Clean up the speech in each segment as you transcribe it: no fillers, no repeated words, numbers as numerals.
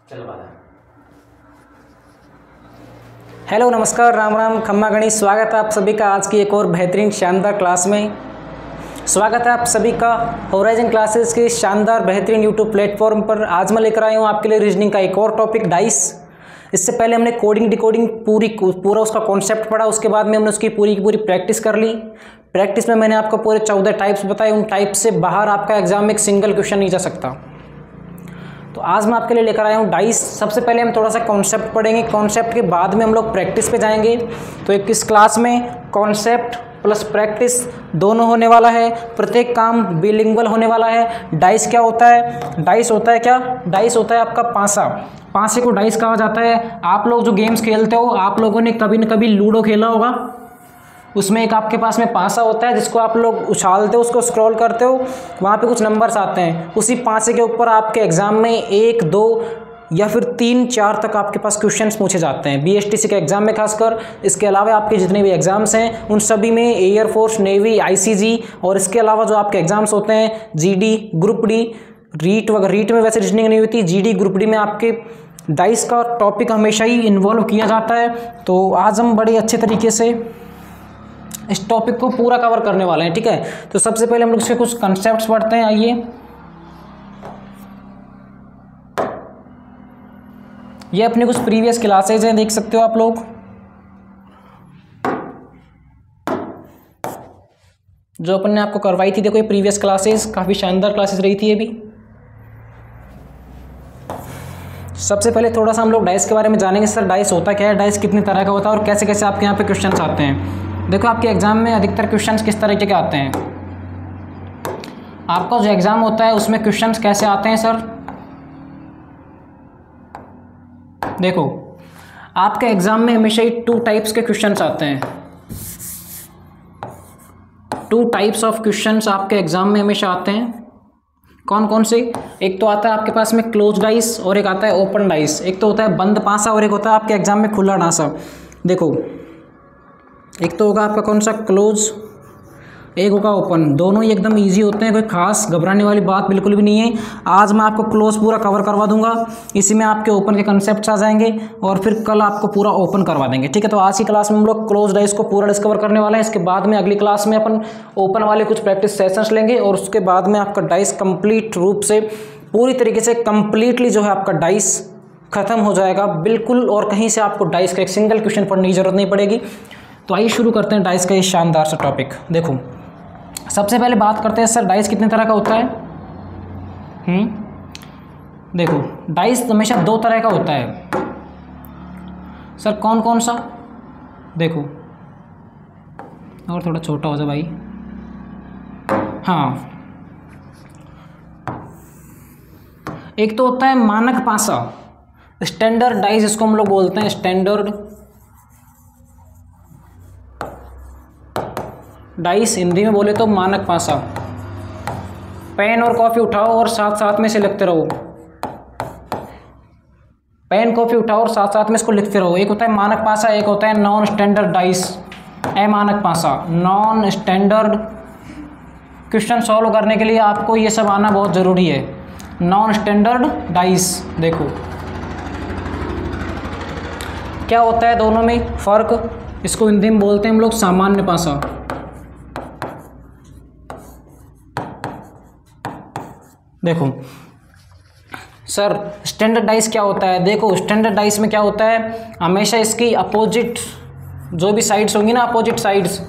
चलो बात। हेलो नमस्कार राम राम खम्मा गणित, स्वागत है आप सभी का आज की एक और बेहतरीन शानदार क्लास में। स्वागत है आप सभी का होराइजन क्लासेस के शानदार बेहतरीन यूट्यूब प्लेटफॉर्म पर। आज मैं लेकर आया हूँ आपके लिए रीजनिंग का एक और टॉपिक, डाइस। इससे पहले हमने कोडिंग डिकोडिंग पूरा उसका कॉन्सेप्ट पढ़ा, उसके बाद में हमने उसकी पूरी की पूरी प्रैक्टिस कर ली। प्रैक्टिस में मैंने आपको पूरे 14 टाइप्स बताए, उन टाइप से बाहर आपका एग्जाम में एक सिंगल क्वेश्चन नहीं जा सकता। तो आज मैं आपके लिए लेकर आया हूँ डाइस। सबसे पहले हम थोड़ा सा कॉन्सेप्ट पढ़ेंगे, कॉन्सेप्ट के बाद में हम लोग प्रैक्टिस पे जाएंगे। तो एक इस क्लास में कॉन्सेप्ट प्लस प्रैक्टिस दोनों होने वाला है, प्रत्येक काम बिलिंगुअल होने वाला है। डाइस क्या होता है? डाइस होता है क्या? डाइस होता है आपका पासा। पासे को डाइस कहा जाता है। आप लोग जो गेम्स खेलते हो, आप लोगों ने कभी न कभी लूडो खेला होगा, उसमें एक आपके पास में पासा होता है जिसको आप लोग उछालते हो, उसको स्क्रॉल करते हो, वहाँ पे कुछ नंबर्स आते हैं। उसी पासे के ऊपर आपके एग्जाम में 1, 2 या फिर 3, 4 तक आपके पास क्वेश्चंस पूछे जाते हैं बीएसटीसी के एग्जाम में खासकर। इसके अलावा आपके जितने भी एग्जाम्स हैं उन सभी में एयरफोर्स, नेवी, आईसीजी और इसके अलावा जो आपके एग्जाम्स होते हैं जीडी, ग्रुप डी, रीट वगैरह। रीट में वैसे रीजनिंग नहीं होती, जीडी, ग्रुप डी में आपके डाइस का टॉपिक हमेशा ही इन्वॉल्व किया जाता है। तो आज हम बड़े अच्छे तरीके से इस टॉपिक को पूरा कवर करने वाले हैं, ठीक है। तो सबसे पहले हम लोग इसके कुछ कंसेप्ट्स पढ़ते हैं। आइए, ये अपनी कुछ प्रीवियस क्लासेज हैं, देख सकते हो आप लोग। जो अपन ने आपको करवाई थी, देखो ये प्रीवियस क्लासेस, काफ़ी शानदार क्लासेस रही थी ये भी। सबसे पहले थोड़ा सा हम लोग डाइस के बारे में जानेंगे। सर डाइस होता क्या है, डाइस कितने तरह का होता है और कैसे कैसे आपके यहाँ पे क्वेश्चंस आते हैं। देखो आपके एग्जाम में अधिकतर क्वेश्चंस किस तरीके के आते हैं। आपका जो एग्जाम होता है उसमें क्वेश्चंस कैसे आते हैं सर? देखो आपके एग्जाम में हमेशा ही 2 टाइप्स के क्वेश्चंस आते हैं। 2 टाइप्स ऑफ क्वेश्चंस आपके एग्जाम में हमेशा आते हैं। कौन कौन से? एक तो आता है आपके पास में क्लोज डाइस और एक आता है ओपन डाइस। एक तो होता है बंद पासा और एक होता है आपके एग्जाम में खुला डांसा। देखो एक तो होगा आपका कौन सा, क्लोज, एक होगा ओपन। दोनों ही एकदम इजी होते हैं, कोई खास घबराने वाली बात बिल्कुल भी नहीं है। आज मैं आपको क्लोज पूरा कवर करवा दूंगा, इसी में आपके ओपन के कंसेप्ट्स आ जाएंगे और फिर कल आपको पूरा ओपन करवा देंगे, ठीक है। तो आज की क्लास में हम लोग क्लोज डाइस को पूरा डिस्कवर करने वाले हैं। इसके बाद में अगली क्लास में अपन ओपन वाले कुछ प्रैक्टिस सेशंस लेंगे और उसके बाद में आपका डाइस कंप्लीट रूप से पूरी तरीके से कंप्लीटली जो है आपका डाइस खत्म हो जाएगा बिल्कुल, और कहीं से आपको डाइस का एक सिंगल क्वेश्चन पढ़ने की जरूरत नहीं पड़ेगी। तो आइए शुरू करते हैं डाइस का ये शानदार सा टॉपिक। देखो सबसे पहले बात करते हैं सर डाइस कितने तरह का होता है। देखो डाइस हमेशा 2 तरह का होता है सर। कौन कौन सा? देखो और थोड़ा छोटा हो जाए भाई। हाँ, एक तो होता है मानक पासा, स्टैंडर्ड डाइस इसको हम लोग बोलते हैं, स्टैंडर्ड डाइस। हिंदी में बोले तो मानक पासा। पेन और कॉफी उठाओ और साथ साथ में इसे लिखते रहो। पेन कॉफी उठाओ और साथ साथ में इसको लिखते रहो। एक होता है मानक पासा, एक होता है नॉन स्टैंडर्ड डाइस, अमानक पासा। नॉन स्टैंडर्ड क्वेश्चन सॉल्व करने के लिए आपको ये सब आना बहुत ज़रूरी है। नॉन स्टैंडर्ड डाइस, देखो क्या होता है दोनों में फ़र्क। इसको हिंदी में बोलते हैं हम लोग सामान्य पासा। देखो सर स्टैंडर्ड डाइस क्या होता है। देखो स्टैंडर्ड डाइस में क्या होता है, हमेशा इसकी अपोजिट जो भी साइड्स होंगी ना, अपोजिट साइड्स,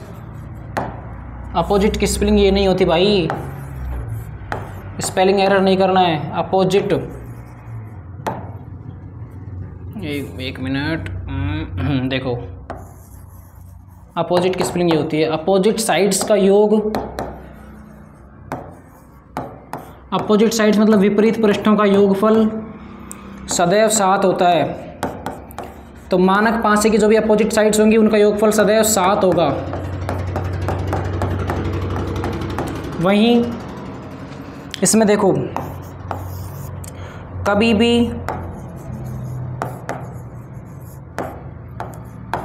अपोजिट की स्पेलिंग ये नहीं होती भाई, स्पेलिंग एरर नहीं करना है। अपोजिट, एक मिनट, देखो अपोजिट की स्पेलिंग ये होती है, अपोजिट साइड्स का योग। अपोजिट साइड्स मतलब विपरीत पृष्ठों का योगफल सदैव 7 होता है। तो मानक पासे की जो भी अपोजिट साइड्स होंगी उनका योगफल सदैव 7 होगा। वहीं इसमें देखो कभी भी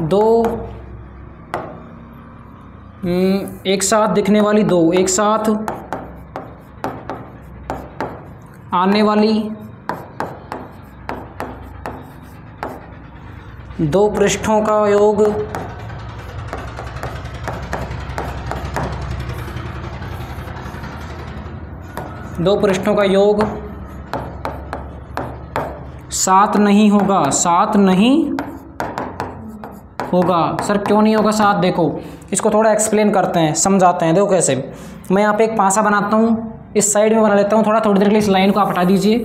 2 एक साथ दिखने वाली, 2 एक साथ आने वाली दो पृष्ठों का योग दो पृष्ठों का योग 7 नहीं होगा, 7 नहीं होगा। सर क्यों नहीं होगा 7? देखो इसको थोड़ा एक्सप्लेन करते हैं, समझाते हैं। देखो कैसे, मैं यहाँ पे एक पासा बनाता हूँ, इस साइड में बना लेता हूँ, थोड़ी देर के लिए इस लाइन को आप हटा दीजिए।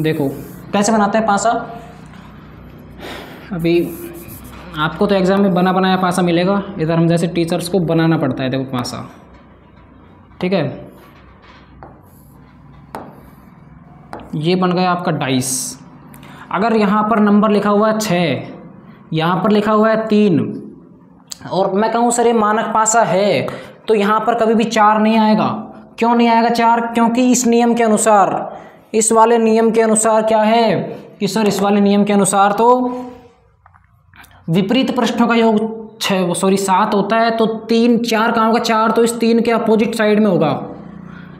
देखो कैसे बनाते हैं पासा। अभी आपको तो एग्ज़ाम में बना बनाया पासा मिलेगा, इधर हम जैसे टीचर्स को बनाना पड़ता है। देखो पासा, ठीक है, ये बन गया आपका डाइस। अगर यहाँ पर नंबर लिखा हुआ है 6, यहाँ पर लिखा हुआ है 3, और मैं कहूँ सर ये मानक पासा है, तो यहाँ पर कभी भी 4 नहीं आएगा। क्यों नहीं आएगा 4? क्योंकि इस नियम के अनुसार, इस वाले नियम के अनुसार क्या है कि सर इस वाले नियम के अनुसार तो विपरीत पृष्ठों का योग 7 होता है, तो 3 4 कहाँ होगा? 4 तो इस 3 के अपोजिट साइड में होगा।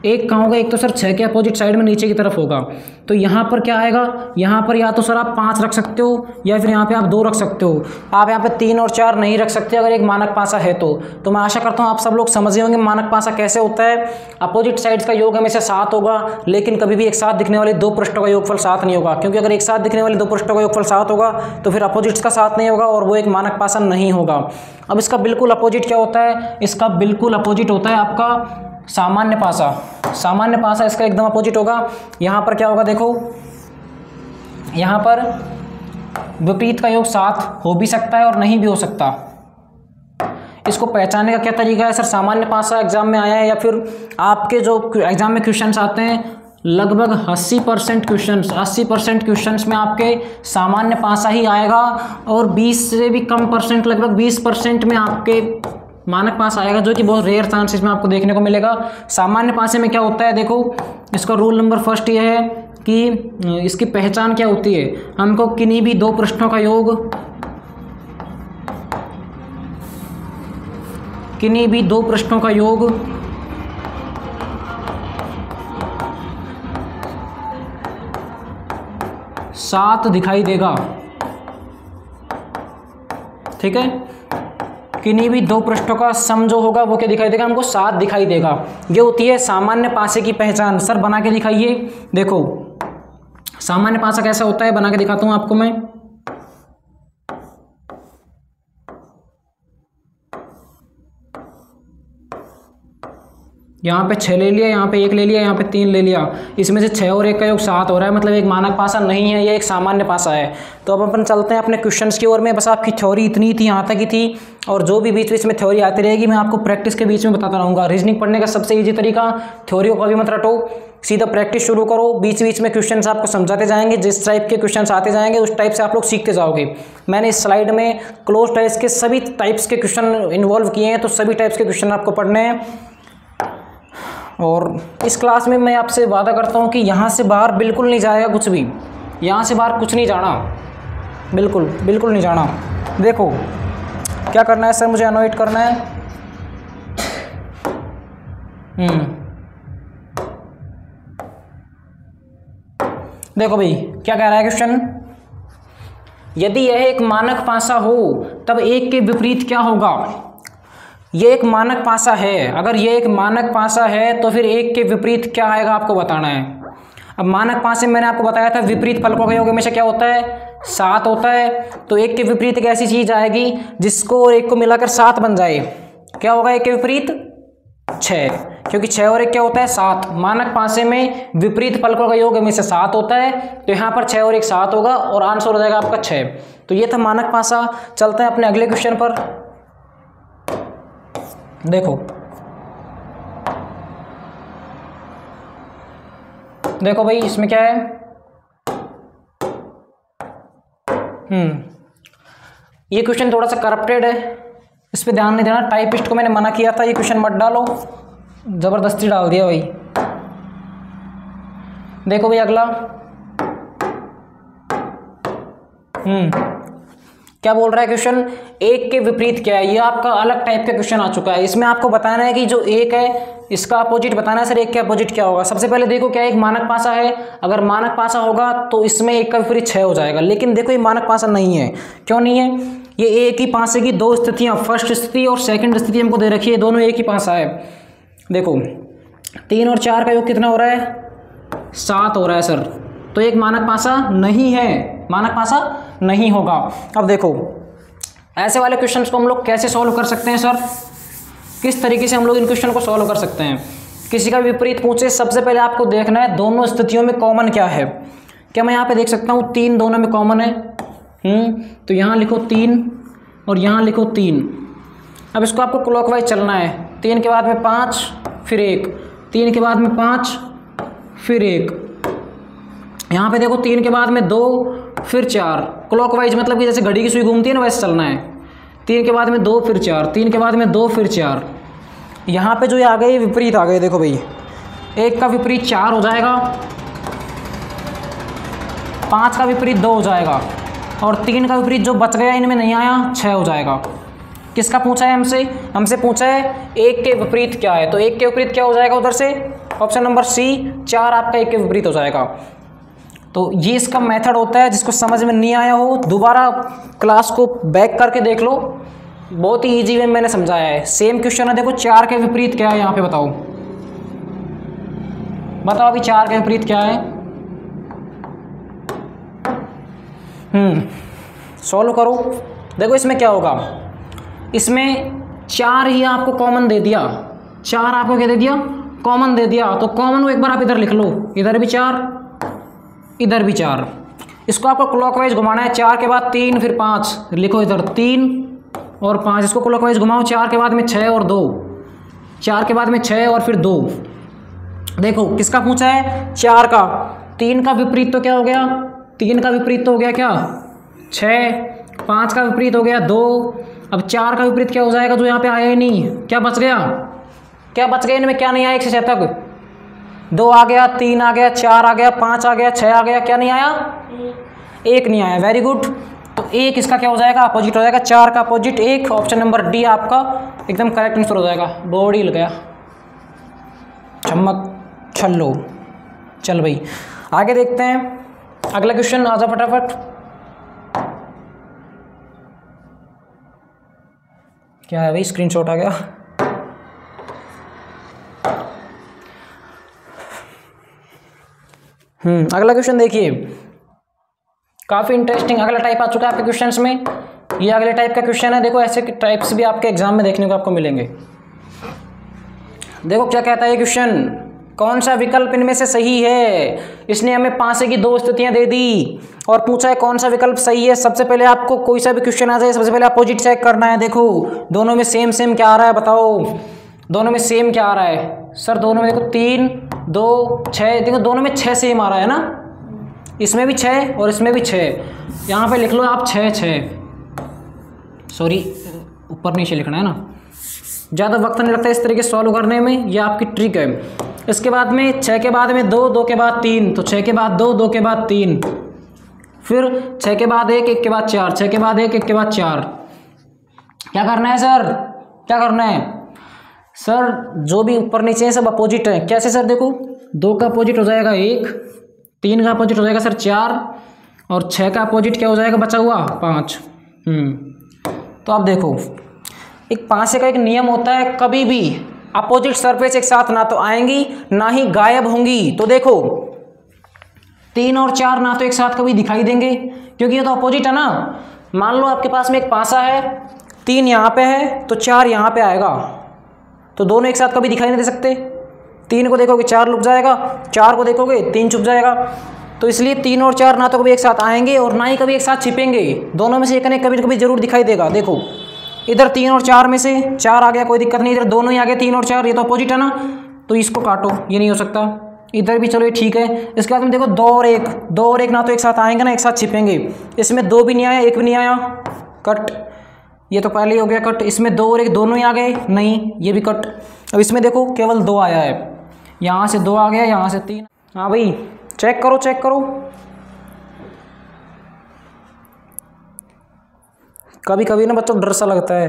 एक कहाँ होगा? एक तो सर 6 के अपोजिट साइड में नीचे की तरफ होगा। तो यहाँ पर क्या आएगा? यहाँ पर या तो सर आप 5 रख सकते हो, या फिर यहाँ पे आप 2 रख सकते हो। आप यहाँ पे 3 और 4 नहीं रख सकते अगर एक मानक पासा है तो मैं आशा करता हूँ आप सब लोग समझ गए होंगे मानक पासा कैसे होता है। अपोजिट साइड्स का योग हमेशा 7 होगा, लेकिन कभी भी एक साथ दिखने वाले दो पृष्ठों का योगफल 7 नहीं होगा, क्योंकि अगर एक साथ दिखने वाले दो पृष्ठों का योगफल 7 होगा तो फिर अपोजिट्स का 7 नहीं होगा और वो एक मानक पासा नहीं होगा। अब इसका बिल्कुल अपोजिट क्या होता है? इसका बिल्कुल अपोजिट होता है आपका सामान्य पासा। सामान्य पासा इसका एकदम अपोजिट होगा। यहाँ पर क्या होगा? देखो यहाँ पर विपरीत का योग 7 हो भी सकता है और नहीं भी हो सकता। इसको पहचानने का क्या तरीका है? सर सामान्य पासा एग्जाम में आया है, या फिर आपके जो एग्जाम में क्वेश्चंस आते हैं लगभग 80% क्वेश्चंस में आपके सामान्य पासा ही आएगा, और 20 से भी कम परसेंट, लगभग 20% में आपके मानक पासा आएगा, जो कि बहुत रेयर चांसेस में आपको देखने को मिलेगा। सामान्य पासे में क्या होता है? देखो इसका रूल नंबर फर्स्ट ये है कि इसकी पहचान क्या होती है। हमको किन्हीं भी दो पृष्ठों का योग, किन्हीं भी दो पृष्ठों का योग सात दिखाई देगा, ठीक है। किन्हीं भी दो पृष्ठों का सम जो होगा वो क्या दिखाई देगा? हमको 7 दिखाई देगा। ये होती है सामान्य पासे की पहचान। सर बना के दिखाइए। देखो सामान्य पासा कैसा होता है, बना के दिखाता हूं आपको मैं। यहाँ पे 6 ले लिया, यहाँ पे 1 ले लिया, यहाँ पे 3 ले लिया, इसमें से 6 और 1 का योग 7 हो रहा है, मतलब एक मानक पासा नहीं है, ये एक सामान्य पासा है। तो अब अपन चलते हैं अपने क्वेश्चंस की ओर में। बस आपकी थ्योरी इतनी थी, यहाँ तक ही थी, और जो भी बीच बीच में थ्योरी आती रहेगी मैं आपको प्रैक्टिस के बीच में बताता रहूँगा। रीजनिंग पढ़ने का सबसे ईजी तरीका, थ्योरी को कभी मत रटो, सीधा प्रैक्टिस शुरू करो। बीच बीच में क्वेश्चंस आपको समझाते जाएंगे, जिस टाइप के क्वेश्चंस आते जाएंगे उस टाइप से आप लोग सीखते जाओगे। मैंने इस स्लाइड में क्लोज टाइप्स के सभी टाइप्स के क्वेश्चन इन्वॉल्व किए हैं, तो सभी टाइप्स के क्वेश्चन आपको पढ़ने हैं। और इस क्लास में मैं आपसे वादा करता हूँ कि यहाँ से बाहर बिल्कुल नहीं जाएगा कुछ भी, यहाँ से बाहर कुछ नहीं जाना, बिल्कुल बिल्कुल नहीं जाना। देखो क्या करना है सर, मुझे अनोट करना है। देखो भाई क्या कह रहा है क्वेश्चन, यदि यह एक मानक पासा हो तब एक के विपरीत क्या होगा। ये एक मानक पासा है, अगर ये एक मानक पासा है तो फिर एक के विपरीत क्या आएगा आपको बताना है। अब मानक पासे में मैंने आपको बताया था विपरीत फलकों का योग हमेशा क्या होता है? 7 होता है। तो एक के विपरीत एक ऐसी चीज आएगी जिसको और एक को मिलाकर 7 बन जाए। क्या होगा एक के विपरीत? 6, क्योंकि 6 और 1 क्या होता है? 7। मानक पासे में विपरीत फलकों का योग हमेशा 7 होता है, तो यहाँ पर 6 और 1 7 होगा और आंसर हो जाएगा आपका 6। तो ये था मानक पासा। चलते हैं अपने अगले क्वेश्चन पर। देखो देखो भाई इसमें क्या है, ये क्वेश्चन थोड़ा सा करप्टेड है, इस पे ध्यान नहीं देना। टाइपिस्ट को मैंने मना किया था ये क्वेश्चन मत डालो, जबरदस्ती डाल दिया भाई। देखो भाई अगला, क्या बोल रहा है क्वेश्चन, एक के विपरीत क्या है। ये आपका अलग टाइप का क्वेश्चन आ चुका है। इसमें आपको बताना है कि जो एक है इसका अपोजिट बताना है। सर एक के अपोजिट क्या होगा। सबसे पहले देखो क्या एक मानक पासा है, अगर मानक पासा होगा तो इसमें एक का विपरीत 6 हो जाएगा। लेकिन देखो ये मानक पासा नहीं है। क्यों नहीं है, ये एक ही पासे की दो स्थितियां, फर्स्ट स्थिति और सेकंड स्थिति हमको दे रखी है, दोनों एक ही पासा है। देखो 3 और 4 का योग कितना हो रहा है, 7 हो रहा है सर। तो एक मानक पासा नहीं है, मानक पासा नहीं होगा। अब देखो ऐसे वाले क्वेश्चंस को हम लोग कैसे सॉल्व कर सकते हैं सर, किस तरीके से हम लोग इन क्वेश्चन को सॉल्व कर सकते हैं। किसी का विपरीत पूछे, सबसे पहले आपको देखना है दोनों स्थितियों में कॉमन क्या है। क्या मैं यहाँ पे देख सकता हूँ 3 दोनों में कॉमन है, तो यहाँ लिखो 3 और यहाँ लिखो 3। अब इसको आपको क्लॉकवाइज चलना है, 3 के बाद में 5 फिर 1, 3 के बाद में 5 फिर 1, यहाँ पे देखो 3 के बाद में 2 फिर 4। क्लॉकवाइज मतलब कि जैसे घड़ी की सुई घूमती है ना वैसे चलना है। 3 के बाद में 2 फिर 4, 3 के बाद में 2 फिर 4। यहाँ पे जो ये आ गए विपरीत आ गए, देखो भाई 1 का विपरीत 4 हो जाएगा, 5 का विपरीत 2 हो जाएगा और 3 का विपरीत जो बच गया इनमें नहीं आया 6 हो जाएगा। किसका पूछा है हमसे पूछा है एक के विपरीत क्या है। तो एक के विपरीत क्या हो जाएगा उधर से, ऑप्शन नंबर सी 4 आपका एक के विपरीत हो जाएगा। तो ये इसका मेथड होता है। जिसको समझ में नहीं आया हो दोबारा क्लास को बैक करके देख लो, बहुत ही इजी वे में मैंने समझाया है। सेम क्वेश्चन है, देखो 4 के विपरीत क्या है यहाँ पे बताओ, बताओ अभी 4 के विपरीत क्या है। सॉल्व करो। देखो इसमें क्या होगा, इसमें 4 ही आपको कॉमन दे दिया, 4 आपको क्या दे दिया, कॉमन दे दिया। तो कॉमन को एक बार आप इधर लिख लो, इधर भी 4 इधर भी 4। इसको आपको क्लॉकवाइज घुमाना है, 4 के बाद 3 फिर 5, लिखो इधर 3 और 5। इसको क्लॉकवाइज घुमाओ, 4 के बाद में 6 और 2, 4 के बाद में 6 और फिर 2। देखो किसका पूछा है, 4 का। 3 का विपरीत तो क्या हो गया, 3 का विपरीत तो हो गया क्या 6, 5 का विपरीत हो गया 2। अब 4 का विपरीत क्या हो जाएगा, जो यहाँ पे आया ही नहीं, क्या बच गया, क्या बच गया इनमें, क्या नहीं आया 1 से 6 तक, 2 आ गया, 3 आ गया, 4 आ गया, 5 आ गया, 6 आ गया, क्या नहीं आया, 1 नहीं आया। Very good. तो 1 इसका क्या हो जाएगा, अपोजिट हो जाएगा। 4 का अपोजिट 1, ऑप्शन नंबर डी आपका एकदम करेक्ट आंसर हो जाएगा। बॉडी लग गया, चम्मक छल्लो। चल भाई आगे देखते हैं अगला क्वेश्चन, आ जाओ फटाफट। क्या है भाई, स्क्रीनशॉट आ गया। अगला क्वेश्चन देखिए, काफ़ी इंटरेस्टिंग अगला टाइप आ चुका है आपके क्वेश्चंस में। ये अगले टाइप का क्वेश्चन है। देखो ऐसे टाइप्स भी आपके एग्जाम में देखने को आपको मिलेंगे। देखो क्या कहता है ये क्वेश्चन, कौन सा विकल्प इनमें से सही है। इसने हमें पासे की 2 स्थितियां दे दी और पूछा है कौन सा विकल्प सही है। सबसे पहले आपको कोई सा भी क्वेश्चन आ जाए, सबसे पहले अपोजिट चेक करना है। देखो दोनों में सेम सेम क्या आ रहा है, बताओ दोनों में सेम क्या आ रहा है। सर दोनों में देखो 3 2 6, देखो दोनों में 6 सेम आ रहा है ना, इसमें भी 6 और इसमें भी 6। यहाँ पे लिख लो आप 6 6, सॉरी ऊपर नीचे लिखना है ना, ज़्यादा वक्त नहीं लगता इस तरीके से सॉल्व करने में, ये आपकी ट्रिक है। इसके बाद में 6 के बाद में 2, 2 के बाद 3, तो 6 के बाद 2, 2 के बाद 3, फिर 6 के बाद 1, 1 के बाद 4, 6 के बाद 1, 1 के बाद 4। क्या करना है सर, क्या करना है सर, जो भी ऊपर नीचे है सब अपोजिट है। कैसे सर, देखो 2 का अपोजिट हो जाएगा 1, 3 का अपोजिट हो जाएगा सर 4 और 6 का अपोजिट क्या हो जाएगा बचा हुआ 5। तो आप देखो एक पासे का एक नियम होता है, कभी भी अपोजिट सरफेस एक साथ ना तो आएंगी ना ही गायब होंगी। तो देखो 3 और 4 ना तो एक साथ कभी दिखाई देंगे क्योंकि ये तो अपोजिट है ना। मान लो आपके पास में एक पासा है, 3 यहाँ पे है तो 4 यहाँ पे आएगा, तो दोनों एक साथ कभी दिखाई नहीं दे सकते। 3 को देखोगे 4 लुक जाएगा, 4 को देखोगे 3 छुप जाएगा। तो इसलिए 3 और 4 ना तो कभी एक साथ आएंगे और ना ही कभी एक साथ छिपेंगे, दोनों में से एक ने कभी ना कभी जरूर दिखाई देगा। देखो इधर 3 और 4 में से 4 आ गया, कोई दिक्कत नहीं, इधर दोनों ही आ गए 3 और 4, ये तो अपोजिट है ना, तो इसको काटो, ये नहीं हो सकता। इधर भी चलो ये ठीक है। इसके बाद में देखो 2 और 1 ना तो एक साथ आएंगे ना एक साथ छिपेंगे। इसमें 2 भी नहीं आया, 1 भी नहीं आया, कट। ये तो पहले ही हो गया कट। इसमें 2 और 1 दोनों ही आ गए, नहीं ये भी कट। अब इसमें देखो केवल 2 आया है, यहाँ से 2 आ गया, यहाँ से 3। हाँ भाई चेक करो चेक करो, कभी कभी ना बच्चों डर सा लगता है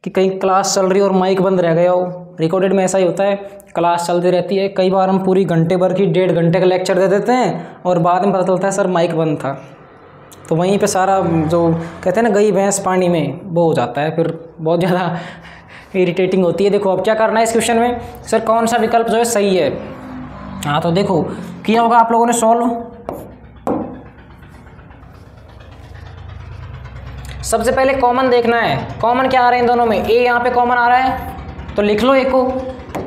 कि कहीं क्लास चल रही है और माइक बंद रह गया हो। रिकॉर्डेड में ऐसा ही होता है, क्लास चलती रहती है, कई बार हम पूरी घंटे भर की 1.5 घंटे का लेक्चर दे देते हैं और बाद में पता चलता है सर माइक बंद था। तो वहीं पे सारा जो कहते हैं ना गई भैंस पानी में, वो हो जाता है, फिर बहुत ज़्यादा इरिटेटिंग होती है। देखो अब क्या करना है इस क्वेश्चन में, सर कौन सा विकल्प जो है सही है। हाँ तो देखो किया होगा आप लोगों ने सॉल्व। सबसे पहले कॉमन देखना है, कॉमन क्या आ रहे हैं इन दोनों में, ए यहाँ पे कॉमन आ रहा है तो लिख लो ए को।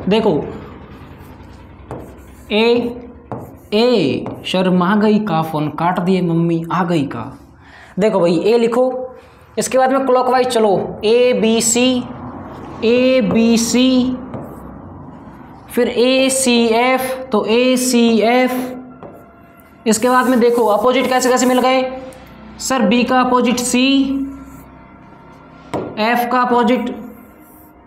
देखो ए शर्मा गई का फोन काट दिए मम्मी आ गई का। देखो भाई ए लिखो, इसके बाद में क्लॉकवाइज चलो, ए बी सी, फिर ए सी एफ, तो ए सी एफ। इसके बाद में देखो अपोजिट कैसे कैसे मिल गए सर, बी का अपोजिट सी, एफ का अपोजिट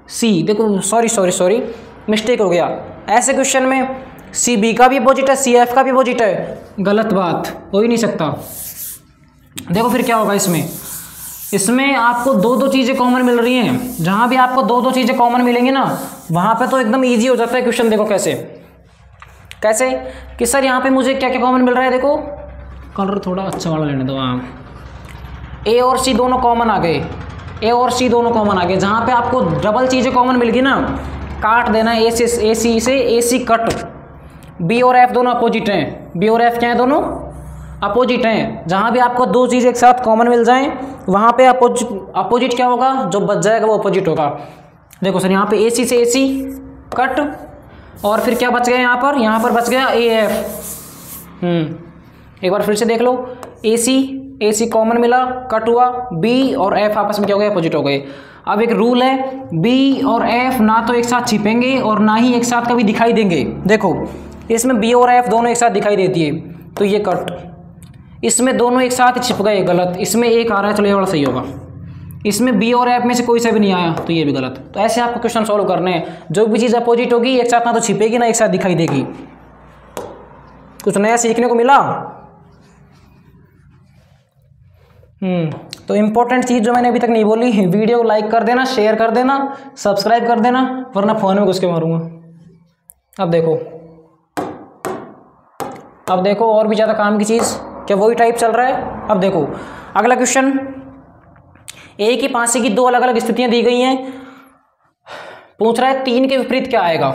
सी। देखो सॉरी मिस्टेक हो गया, ऐसे क्वेश्चन में सी बी का भी अपोजिट है, सी एफ का भी अपोजिट है, गलत बात हो ही नहीं सकता। देखो फिर क्या होगा इसमें आपको दो चीज़ें कॉमन मिल रही हैं। जहाँ भी आपको दो चीज़ें कॉमन मिलेंगी ना वहाँ पे तो एकदम इजी हो जाता है क्वेश्चन। देखो कैसे कि सर यहाँ पे मुझे क्या क्या कॉमन मिल रहा है। देखो कलर थोड़ा अच्छा वाला लेने दो। हाँ ए और सी दोनों कॉमन आ गए, जहाँ पे आपको डबल चीज़ें कॉमन मिल गई ना, काट देना है ए सी कट। बी और एफ दोनों अपोजिट हैं, बी और एफ क्या है, दोनों अपोजिट हैं। जहाँ भी आपको दो चीज़ें एक साथ कॉमन मिल जाएं वहाँ पे अपोजिट क्या होगा, जो बच जाएगा वो अपोजिट होगा। देखो सर यहाँ पे ए सी से ए सी कट, और फिर क्या बच गया यहाँ पर बच गया ए एफ। एक बार फिर से देख लो, ए सी कॉमन मिला, कट हुआ, बी और एफ आपस में क्या हो गए, अपोजिट हो गए। अब एक रूल है, बी और एफ ना तो एक साथ छिपेंगे और ना ही एक साथ कभी दिखाई देंगे। देखो इसमें बी और एफ दोनों एक साथ दिखाई देती है तो ये कट, इसमें दोनों एक साथ छिप गए, गलत। इसमें एक आ रहा है, चलो ये वाला सही होगा। इसमें बी और एफ में से कोई सा भी नहीं आया तो ये भी गलत। तो ऐसे आपको क्वेश्चन सॉल्व करने हैं, जो भी चीज़ अपोजिट होगी एक साथ ना तो छिपेगी ना एक साथ दिखाई देगी। कुछ नया सीखने को मिला। तो इम्पोर्टेंट चीज़ जो मैंने अभी तक नहीं बोली, वीडियो को लाइक कर देना, शेयर कर देना, सब्सक्राइब कर देना, वरना फ़ोन में घुस के मारूंगा। अब देखो और भी ज़्यादा काम की चीज़, क्या वही टाइप चल रहा है। अब देखो अगला क्वेश्चन, एक ही पांसी की दो अलग अलग स्थितियां दी गई हैं, पूछ रहा है 3 के विपरीत क्या आएगा।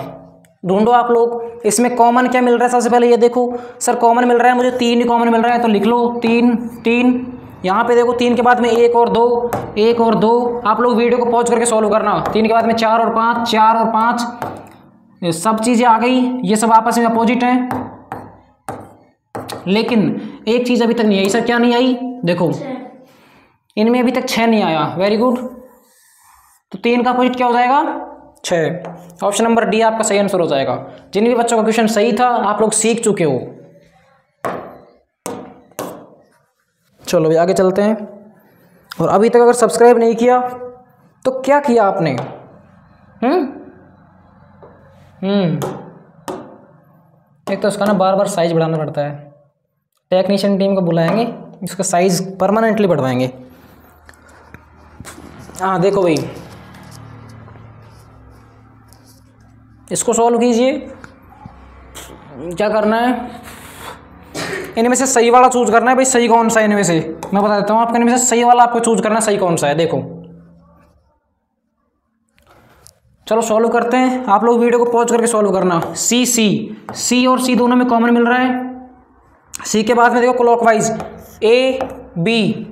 ढूंढो आप लोग, इसमें कॉमन क्या मिल रहा है। सबसे पहले ये देखो सर कॉमन मिल रहा है मुझे, 3 ही कॉमन मिल रहा है तो लिख लो 3। यहाँ पे देखो 3 के बाद में 1 और 2। आप लोग वीडियो को पॉज करके सॉल्व करना। 3 के बाद में 4 और 5, ये सब चीज़ें आ गई, ये सब आपस में अपोजिट हैं। लेकिन एक चीज़ अभी तक नहीं आई सर, क्या नहीं आई, देखो इनमें अभी तक 6 नहीं आया। वेरी गुड, तो 3 का अपोजिट क्या हो जाएगा, 6। ऑप्शन नंबर डी आपका सही आंसर हो जाएगा। जिन भी बच्चों का क्वेश्चन सही था आप लोग सीख चुके हो। चलो आगे चलते हैं। और अभी तक अगर सब्सक्राइब नहीं किया तो क्या किया आपने, एक तो उसका ना बार बार साइज बढ़ाना पड़ता है। टेक्नीशियन टीम को बुलाएंगे, इसका साइज परमानेंटली बढ़वाएंगे। हाँ देखो भाई, इसको सॉल्व कीजिए। क्या करना है, इनमें से सही वाला चूज करना है भाई। सही कौन सा है इनमें से, मैं बता देता हूँ आपको। इनमें से सही वाला आपको चूज करना है, सही कौन सा है। देखो चलो सॉल्व करते हैं। आप लोग वीडियो को पॉज करके सॉल्व करना। सी और सी दोनों में कॉमन मिल रहा है। सी के बाद में देखो क्लॉकवाइज ए बी।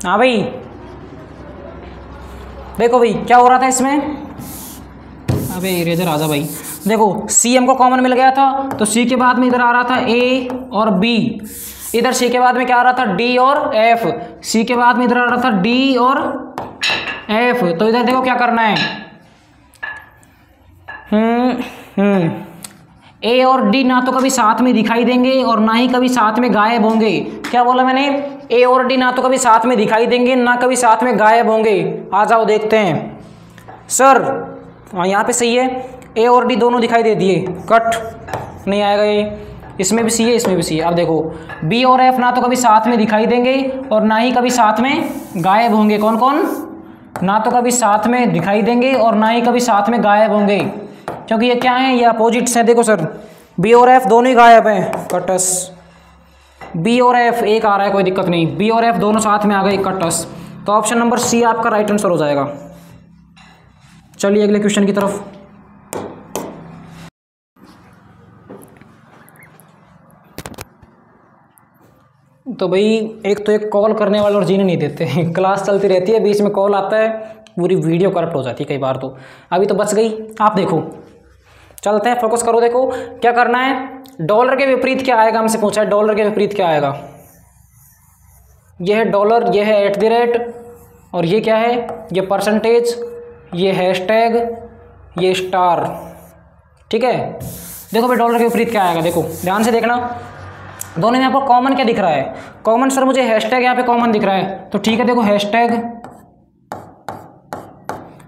हाँ भाई देखो भाई क्या हो रहा था इसमें, अबे इरेजर आजा भाई। देखो सी हमको कॉमन मिल गया था तो सी के बाद में इधर आ रहा था ए और बी, इधर सी के बाद में क्या आ रहा था, डी और एफ। सी के बाद में इधर आ रहा था डी और एफ। तो इधर देखो क्या करना है, ए और डी ना तो कभी साथ में दिखाई देंगे और ना ही कभी साथ में गायब होंगे। क्या बोला मैंने, ए और डी ना तो कभी साथ में दिखाई देंगे ना कभी साथ में गायब होंगे। आ जाओ देखते हैं सर। हाँ यहाँ पे सही है, ए और डी दोनों दिखाई दे दिए, कट नहीं आएगा ये। इसमें भी सी है, इसमें भी सी है। अब देखो बी और एफ ना तो कभी साथ में दिखाई देंगे और ना ही कभी साथ में गायब होंगे। कौन कौन? ना तो कभी साथ में दिखाई देंगे और ना ही कभी साथ में गायब होंगे, क्योंकि ये क्या है, ये अपोजिट्स हैं। देखो सर बी और एफ दोनों ही गायब हैं, कटस। बी और एफ एक आ रहा है, कोई दिक्कत नहीं, बी और एफ दोनों साथ में आ गए, कटस। तो ऑप्शन नंबर सी आपका राइट आंसर हो जाएगा। चलिए अगले क्वेश्चन की तरफ। तो भाई एक तो एक कॉल करने वाले और जीने नहीं देते हैं, क्लास चलती रहती है, बीच में कॉल आता है, पूरी वीडियो करप्ट हो जाती है कई बार। तो अभी तो बच गई। आप देखो, चलते हैं, फोकस करो। देखो क्या करना है, डॉलर के विपरीत क्या आएगा, हमसे पूछा है डॉलर के विपरीत क्या आएगा। ये है डॉलर, ये है एट द रेट, और ये क्या है, ये परसेंटेज, ये हैशटैग, ये स्टार। ठीक है, देखो भाई डॉलर के विपरीत क्या आएगा। देखो ध्यान से देखना, दोनों में आपको कॉमन क्या दिख रहा है। कॉमन सर मुझे हैशटैग यहाँ पे कॉमन दिख रहा है, तो ठीक है, देखो हैशटैग,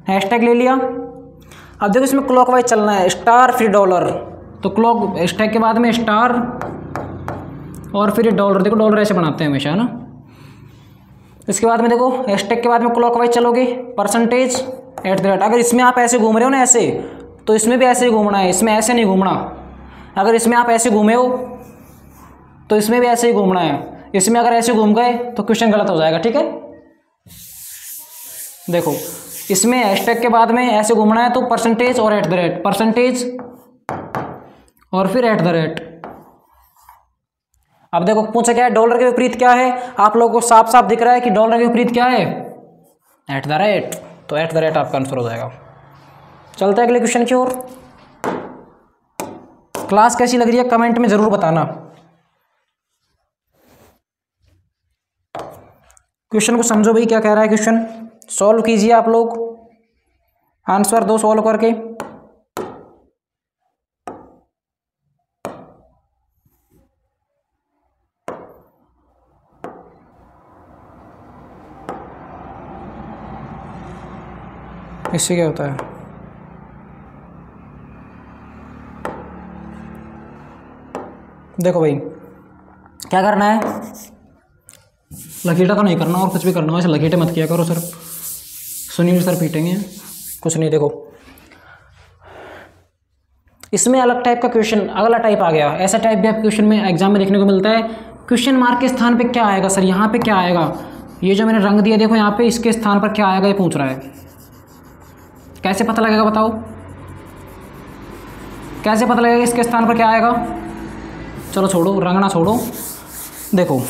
हैशटैग ले लिया। अब देखो इसमें क्लॉकवाइज चलना है, स्टार फिर डॉलर, तो क्लॉक हैशटैग के बाद में स्टार और फिर डॉलर। देखो डॉलर ऐसे बनाते हैं हमेशा, है ना। इसके बाद में देखो हैशटैग के बाद में क्लॉकवाइज चलोगे, परसेंटेज, एट द रेट। अगर इसमें आप ऐसे घूम रहे हो ना ऐसे, तो इसमें भी ऐसे ही घूमना है, इसमें ऐसे नहीं घूमना। अगर इसमें आप ऐसे घूमे हो तो इसमें भी ऐसे ही घूमना है। इसमें अगर ऐसे घूम गए तो क्वेश्चन गलत हो जाएगा। ठीक है, देखो इसमें हैशटैग के बाद में ऐसे घूमना है, तो परसेंटेज और एट द रेट, परसेंटेज और फिर एट द रेट। अब देखो पूछा क्या है, डॉलर के विपरीत क्या है। आप लोगों को साफ साफ दिख रहा है कि डॉलर के विपरीत क्या है, एट द रेट, तो एट द रेट आपका आंसर हो जाएगा। चलते हैं अगले क्वेश्चन की ओर। क्लास कैसी लग रही है कमेंट में जरूर बताना। क्वेश्चन को समझो भाई, क्या कह रहा है क्वेश्चन, सॉल्व कीजिए आप लोग, आंसर दो सॉल्व करके। इससे क्या होता है, देखो भाई क्या करना है, लकीटा तो नहीं करना और कुछ भी करना हो, ऐसे लकीटे मत किया करो सर, सुनील सर पीटेंगे। कुछ नहीं, देखो इसमें अलग टाइप का क्वेश्चन, अगला टाइप आ गया। ऐसा टाइप भी आप क्वेश्चन में एग्जाम में देखने को मिलता है। क्वेश्चन मार्क के स्थान पे क्या आएगा सर, यहाँ पे क्या आएगा, ये जो मैंने रंग दिया देखो यहाँ पे, इसके स्थान पर क्या आएगा ये पूछ रहा है। कैसे पता लगेगा बताओ, कैसे पता लगेगा इसके स्थान पर क्या आएगा। चलो छोड़ो, रंगना छोड़ो। देखो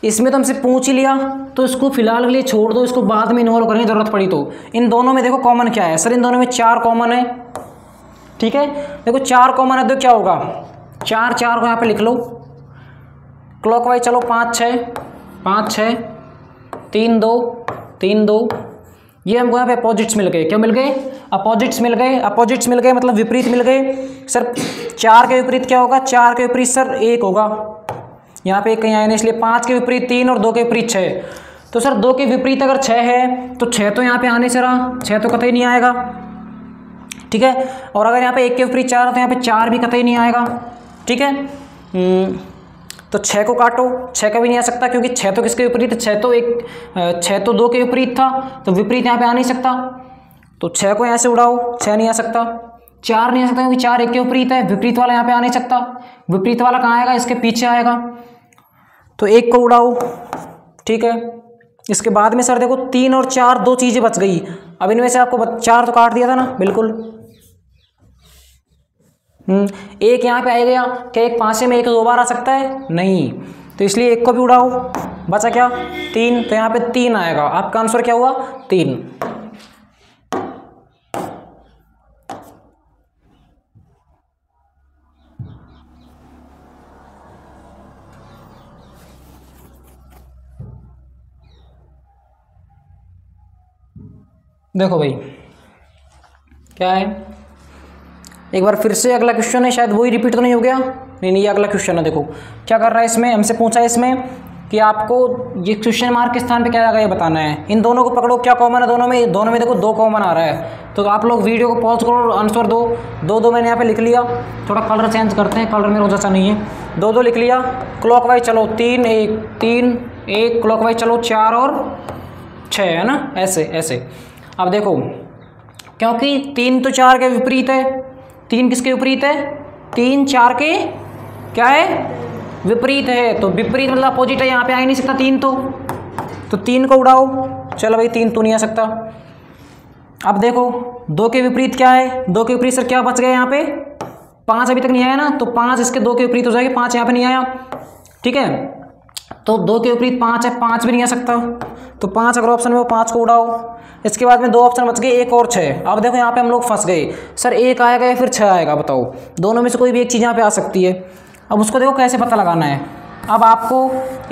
इसमें तो हमसे पूछ ही लिया, तो इसको फिलहाल के लिए छोड़ दो, इसको बाद में इन्वॉल्व करने की जरूरत पड़ी तो। इन दोनों में देखो कॉमन क्या है सर, इन दोनों में 4 कॉमन है। ठीक है, देखो 4 कॉमन है तो क्या होगा, 4 4 को यहाँ पे लिख लो, क्लॉकवाइज चलो, 5 6 5 6 3 2 3 2। ये हमको यहाँ पे अपोजिट्स मिल गए। क्या मिल गए, अपोजिट्स मिल गए। अपोजिट्स मिल गए मतलब विपरीत मिल गए सर। 4 के विपरीत क्या होगा, 4 के विपरीत सर 1 होगा, यहाँ पे 1 कहीं आया नहीं, इसलिए 5 के विपरीत 3 और 2 के विपरीत 6। तो सर 2 के विपरीत अगर 6 है तो 6 तो यहाँ पे आने से रहा, 6 तो कतई नहीं आएगा। ठीक है, और अगर यहाँ पे 1 के विपरीत 4 है तो यहाँ पे 4 भी कतई नहीं आएगा। ठीक है, तो 6 को काटो, 6 का भी नहीं आ सकता, क्योंकि 6 तो किसके विपरीत है, 6 तो 2 के विपरीत था, तो विपरीत यहाँ पे आ नहीं सकता। तो 6 को यहाँ से उड़ाओ, 6 नहीं आ सकता। 4 नहीं आ सकता क्योंकि 4 1 के विपरीत है, विपरीत वाला यहाँ पे आ नहीं सकता। विपरीत वाला कहाँ आएगा, इसके पीछे आएगा, तो 1 को उड़ाओ। ठीक है, इसके बाद में सर देखो 3 और 4 2 चीज़ें बच गई। अब इनमें से आपको 4 तो काट दिया था ना, बिल्कुल। 1 यहाँ पे आ गया, क्या एक 5 में 1 2 बार आ सकता है, नहीं, तो इसलिए 1 को भी उड़ाओ, बचा क्या 3, तो यहाँ पे 3 आएगा। आपका आंसर क्या हुआ, 3। देखो भाई क्या है, एक बार फिर से अगला क्वेश्चन है, शायद वही रिपीट तो नहीं हो गया, नहीं ये अगला क्वेश्चन है। देखो क्या कर रहा है इसमें, हमसे पूछा है इसमें कि आपको ये क्वेश्चन मार्क के स्थान पे क्या आएगा ये बताना है। इन दोनों को पकड़ो, क्या कॉमन है दोनों में देखो 2 कॉमन आ रहा है। तो आप लोग वीडियो को पॉज करो, आंसर दो मैंने यहाँ पे लिख लिया। थोड़ा कलर चेंज करते हैं, कलर मेरा जैसा नहीं है। 2 लिख लिया। क्लॉकवाइज चलो 3 1 क्लॉकवाइज चलो 4 और 6 है ना, ऐसे। अब देखो क्योंकि 3 तो 4 के विपरीत है। 3 किसके विपरीत है? 3 4 के क्या है? विपरीत है। तो विपरीत मतलब अपोजिट है, यहाँ पे आ ही नहीं सकता 3 तो 3 को उड़ाओ। चलो भाई 3 तो नहीं आ सकता। अब देखो 2 के विपरीत क्या है? 2 के विपरीत सर क्या बच गए यहाँ पे? 5 अभी तक नहीं आया ना, तो 5 इसके 2 के विपरीत हो जाएगी। 5 यहाँ पे नहीं आया, ठीक है। तो 2 के विपरीत 5 है, 5 भी नहीं आ सकता। तो 5 अगर ऑप्शन में, वो 5 को उड़ाओ। इसके बाद में 2 ऑप्शन बच गए, 1 और 6। अब देखो यहाँ पे हम लोग फंस गए, सर 1 आएगा या फिर 6 आएगा, बताओ। दोनों में से कोई भी एक चीज़ यहाँ पे आ सकती है। अब उसको देखो कैसे पता लगाना है। अब आपको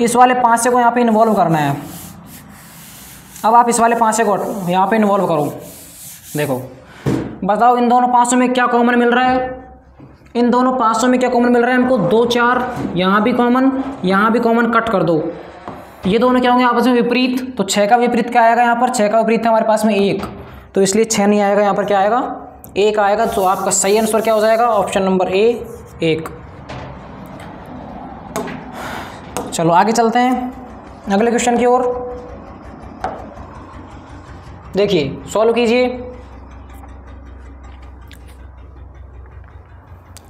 इस वाले 5 से को यहाँ पे इन्वॉल्व करना है। अब आप इस वाले 5 से को यहाँ पे इन्वॉल्व करो। देखो बताओ इन दोनों 500 में क्या कॉमन मिल रहा है? इन दोनों 500 में क्या कॉमन मिल रहा है हमको? 2 4, यहाँ भी कॉमन, यहाँ भी कॉमन, कट कर दो। ये दोनों क्या होंगे आपस में? विपरीत। तो 6 का विपरीत क्या आएगा यहाँ पर? 6 का विपरीत है हमारे पास में 1, तो इसलिए 6 नहीं आएगा, यहाँ पर क्या आएगा? 1 आएगा। तो आपका सही आंसर क्या हो जाएगा? Option number A 1। चलो आगे चलते हैं अगले क्वेश्चन की ओर। देखिए सॉल्व कीजिए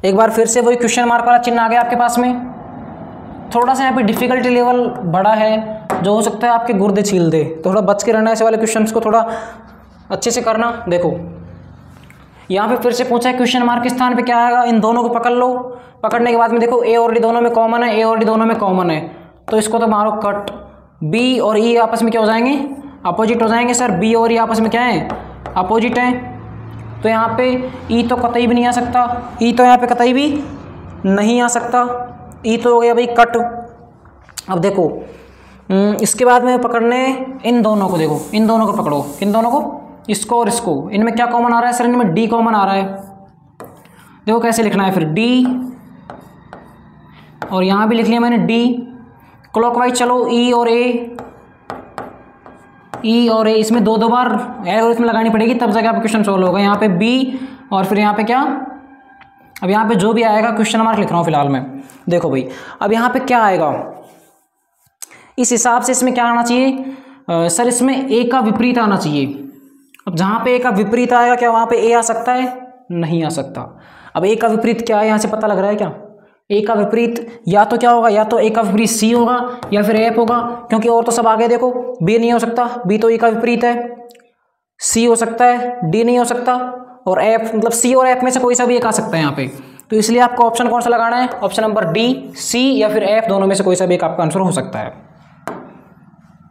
एक बार फिर से। वही क्वेश्चन मार्क वाला चिन्ह आ गया आपके पास में। थोड़ा सा यहाँ पे डिफिकल्टी लेवल बड़ा है, जो हो सकता है आपके गुर्दे छील दे। तो थोड़ा बच के रहना ऐसे वाले क्वेश्चंस को, थोड़ा अच्छे से करना। देखो यहाँ पे फिर से पूछा है क्वेश्चन मार्क के स्थान पे क्या आएगा? इन दोनों को पकड़ लो। पकड़ने के बाद में देखो ए और डी दोनों में कॉमन है, ए और डी दोनों में कॉमन है, तो इसको तो मारो कट। बी और ई आपस में क्या हो जाएंगे? अपोजिट हो जाएंगे। सर बी और ई आपस में क्या है? अपोजिट है। तो यहाँ पे ई तो कतई भी नहीं आ सकता, ई तो यहाँ पे कतई भी नहीं आ सकता। ई तो हो गया भाई कट। अब देखो इसके बाद में पकड़ने इन दोनों को, देखो इन दोनों को पकड़ो। इन दोनों को, इसको और इसको, इनमें क्या कॉमन आ रहा है? सर इनमें डी कॉमन आ रहा है। देखो कैसे लिखना है फिर, डी, और यहाँ भी लिख लिया मैंने डी। क्लॉकवाइज चलो ई और ए, ई और ए, इसमें 2 बार एल्गोरिथम लगानी पड़ेगी, तब जाके आपका क्वेश्चन सॉल्व होगा। यहाँ पे बी और फिर यहाँ पे क्या? अब यहाँ पे जो भी आएगा, क्वेश्चन मार्क लिख रहा हूँ फिलहाल मैं। देखो भाई अब यहाँ पे क्या आएगा, इस हिसाब से इसमें क्या आना चाहिए? सर इसमें ए का विपरीत आना चाहिए। अब जहाँ पे ए का विपरीत आएगा, क्या वहाँ पे ए आ सकता है? नहीं आ सकता। अब ए का विपरीत क्या है, यहाँ से पता लग रहा है क्या? ए का विपरीत या तो क्या होगा, या तो ए का विपरीत सी होगा या फिर एफ होगा, क्योंकि और तो सब आगे देखो। बी नहीं हो सकता, बी तो ए का विपरीत है। सी हो सकता है, डी नहीं हो सकता, और एफ, मतलब सी और एफ में से कोई सा भी एक आ सकता है यहाँ पे। तो इसलिए आपको ऑप्शन कौन सा लगाना है? ऑप्शन नंबर डी, सी या फिर एफ, दोनों में से कोई सा भी एक आपका आंसर हो सकता है।